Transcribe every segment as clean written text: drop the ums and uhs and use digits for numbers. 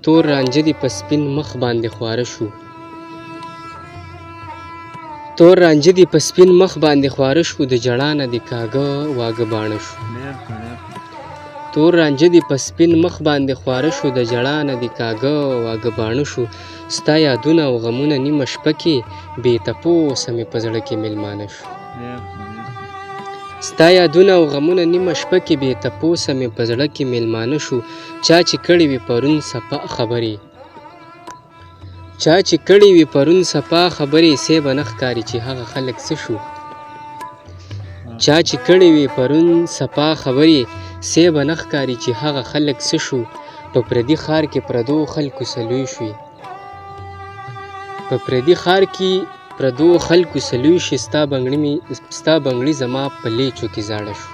تور رانجه دې په سپین مخ باندې خواره شو. تور رانجه دې په سپین مخ باندې خواره شو، د ژړا نه دې کاږه واږه باڼه شو. تور رانجه دې په سپین مخ باندې خواره شو، د ژړا نه دې کاږه واږه باڼه شو. ستا یادونه او غمونه نیمه شپه کې بې تپوسه مې په زړه کې مېلمانه شو. ستا یادونه او غمونه نیمه شپه کې بې تپوسه مې په زړه کې مېلمانه شو. چا چې کړې وي پرون صفا خبرې، چا چې کړې وي پرون صفا خبرې، سی به نه ښکاري چې هغه خلک څه شو. چا چې کړې وي پرون صفا خبرې، سی به نه ښکاري چې هغه خلک څه شو. په پردي ښار کې پردو خلکو سلوي شوي، په پردي ښار کې پردو خلکو سلوي شي. ستا بنګړي زما په لیچو کې زاړه شو.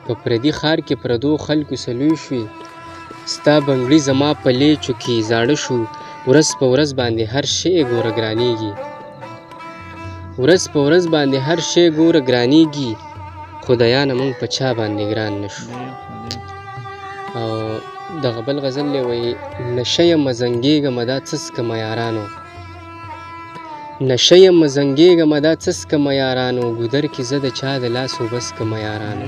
په پردي ښار کې پردو خلکو سلوي شوي، ستا بنګړي زما په لیچو کې زاړه شو. ورځ په ورځ باندې هر شی ګوره ګرانېږي، ورځ په ورځ باندې هر شی ګوره ګرانېږي، خدایانه موږ په چا باندې ګران نه شو. او دغه بل غزل دی وایي نشه یمه زنګېږمه دا څه څکمه یارانو، نشه یمه زنګېږمه دا څه څکمه یارانو، ګودر کې زه د چا د لاس اوبه څکمه یارانو.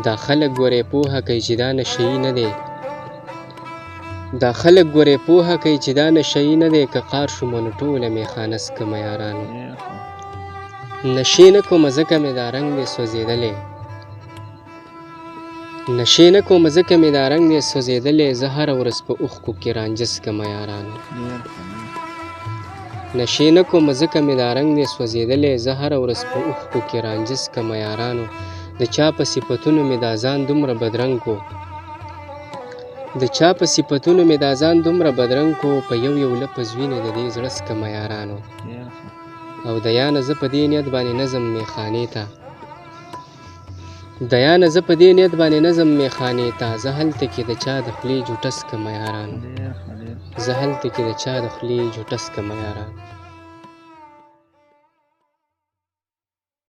دا خلک ګورې پوهه کوي چې دا نشهیي نه دی، دا خلک ګورې پوهه کوي چې دا نشهیي نه دی، که قار شومه نو ټوله میخانه څکمه یارانو. نشې نه کومه ځکه مې دا رنګ دی سوځېدلی، نشې نه کومه ځکه مې دا رنګ دی سوځېدلی، زه هره ورځ په اوښکو کې رانجه څکمه یارانو. نشې نه کومه ځکه مې دا رنګ دی سوځېدلی، زه هره ورځ په اوښکو کې رانجه څکمه یارانو. د چا په صفتونو مې دا ځان دومره بدرنګ کو، د چا په صفتونو مې دا ځان دومره بدرنګ کو، په یو یو لفظ وینې د دې زړه څکمه یارانو. او د یانه زه په دې نیت باندې نظم میخانې ته، د یانه زه په دې نیت باندې نظم میخانې ته، زه هلته کې د چا د خولې جوټه څکمه یارانو، زه هلته کې د چا د خولې جوټه څکمه یارانو.